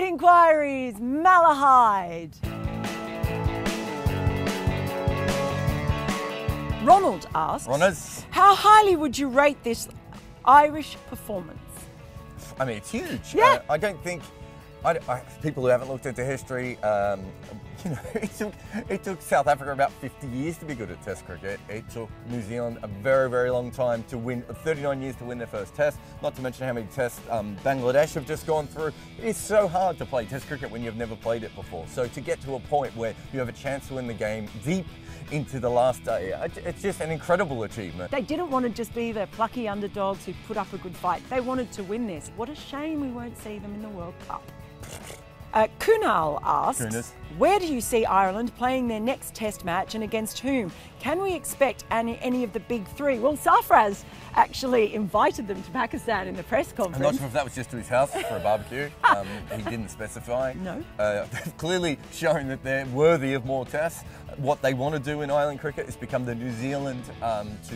Enquiries, Malahide. Ronald asks, how highly would you rate this Irish performance? I mean, it's huge. Yeah. I don't think, people who haven't looked into history, you know, it took South Africa about 50 years to be good at Test cricket. It took New Zealand a very, very long time to win, 39 years to win their first Test, not to mention how many Tests Bangladesh have just gone through. It's so hard to play Test cricket when you've never played it before. So to get to a point where you have a chance to win the game deep into the last day, it's just an incredible achievement. They didn't want to just be the plucky underdogs who put up a good fight. They wanted to win this. What a shame we won't see them in the World Cup. Kunal asks, where do you see Ireland playing their next Test match and against whom? Can we expect any of the big three? Well, Sarfraz actually invited them to Pakistan in the press conference. I'm not sure if that was just to his house for a barbecue. He didn't specify. No. They've clearly shown that they're worthy of more Tests. What they want to do in Island cricket is become the New Zealand to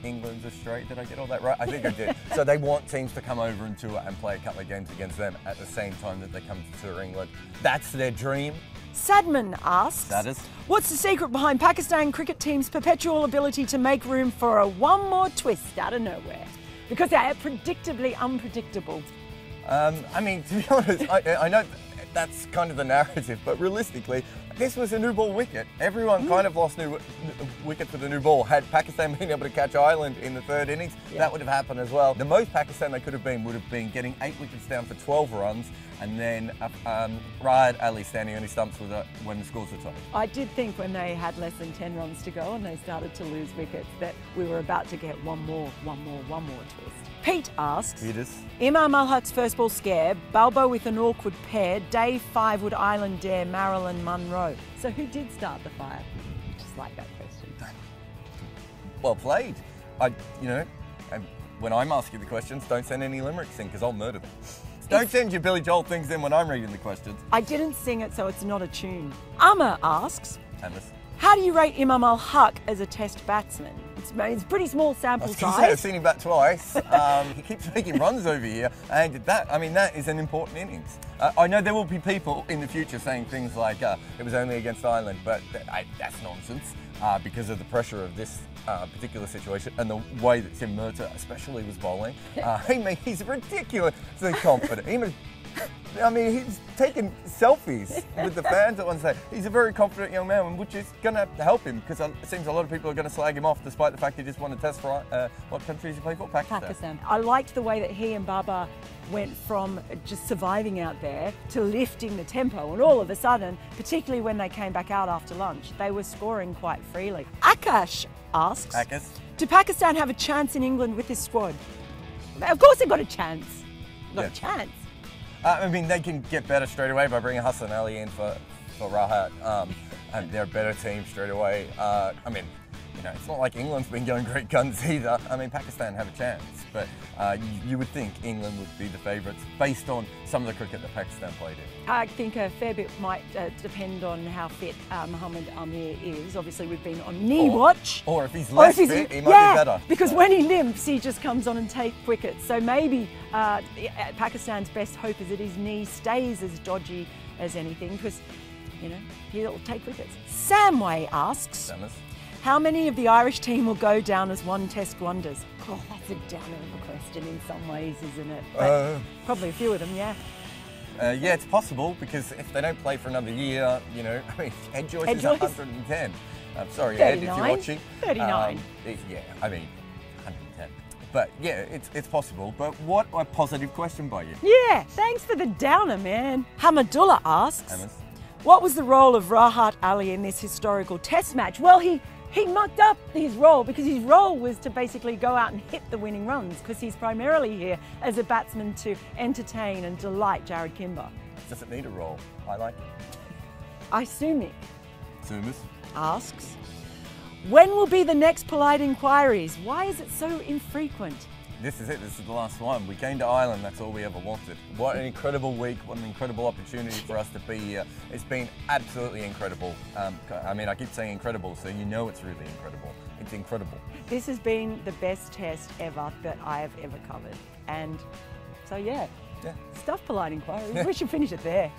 England's Australia. Did I get all that right? I think I did. So they want teams to come over and tour and play a couple of games against them at the same time that they come to tour England. That's their dream. Sadman asks, what's the secret behind Pakistan cricket team's perpetual ability to make room for a one more twist out of nowhere? Because they are predictably unpredictable. I mean, to be honest, I know that's kind of the narrative, but realistically, this was a new ball wicket. Everyone kind of lost new wicket to the new ball. Had Pakistan been able to catch Ireland in the third innings, that would have happened as well. The most Pakistan they could have been would have been getting 8 wickets down for 12 runs, and then Riyad Ali standing on his stumps with it when the scores were tied. I did think when they had less than 10 runs to go and they started to lose wickets that we were about to get one more twist. Pete asks, Imam Al-Haq's first ball scare, Balbo with an awkward pair, day 5 would Ireland dare Marilyn Monroe. So who did start the fire? Just like that question. Well played. When I'm asking the questions, don't send any limericks in because I'll murder them. Don't send your Billy Joel things in when I'm reading the questions. I didn't sing it, so it's not a tune. Amma asks, Amos. How do you rate Imam Al-Haq as a Test batsman? It's a pretty small sample size. I've seen him bat twice. He keeps making runs over here, and that is an important innings. I know there will be people in the future saying things like it was only against Ireland, but that's nonsense because of the pressure of this particular situation and the way that Tim Murtagh especially was bowling. He's ridiculously confident. He's taking selfies with the fans at one stage. He's a very confident young man, which is going to help him because it seems a lot of people are going to slag him off despite the fact he just won a Test for, what country does he play for? Pakistan. I liked the way that he and Baba went from just surviving out there to lifting the tempo, and all of a sudden, particularly when they came back out after lunch, they were scoring quite freely. Akash asks, do Pakistan have a chance in England with this squad? Of course they've got a chance. A chance. They can get better straight away by bringing Hassan Ali in for Rahat, and they're a better team straight away. It's not like England's been going great guns either. Pakistan have a chance, but you would think England would be the favourites based on some of the cricket that Pakistan played in. I think a fair bit might depend on how fit Mohammad Amir is. Obviously, we've been on knee watch. Or if he's less fit, he might be better. Because when he limps, he just comes on and takes wickets. So maybe Pakistan's best hope is that his knee stays as dodgy as anything, because, he'll take wickets. Samway asks, how many of the Irish team will go down as one Test wonders? Oh, that's a downer of a question in some ways, isn't it? But probably a few of them, yeah. Yeah, it's possible, because if they don't play for another year, Ed Joyce is 110. I'm sorry, 39? Ed, if you're watching. 39. 110. But yeah, it's possible. But what a positive question by you. Yeah, thanks for the downer, man. Hamadullah asks, what was the role of Rahat Ali in this historical Test match? Well, he mucked up his role because his role was to basically go out and hit the winning runs, because he's primarily here as a batsman to entertain and delight Jared Kimber. Does it need a role? I like it. Isumik asks, when will be the next polite inquiries? Why is it so infrequent? This is it. This is the last one. We came to Ireland. That's all we ever wanted. What an incredible week. What an incredible opportunity for us to be here. It's been absolutely incredible. I keep saying incredible, so you know it's really incredible. It's incredible. This has been the best Test ever that I have ever covered. And so, yeah, Yeah. Stuff polite inquiries. We should finish it there.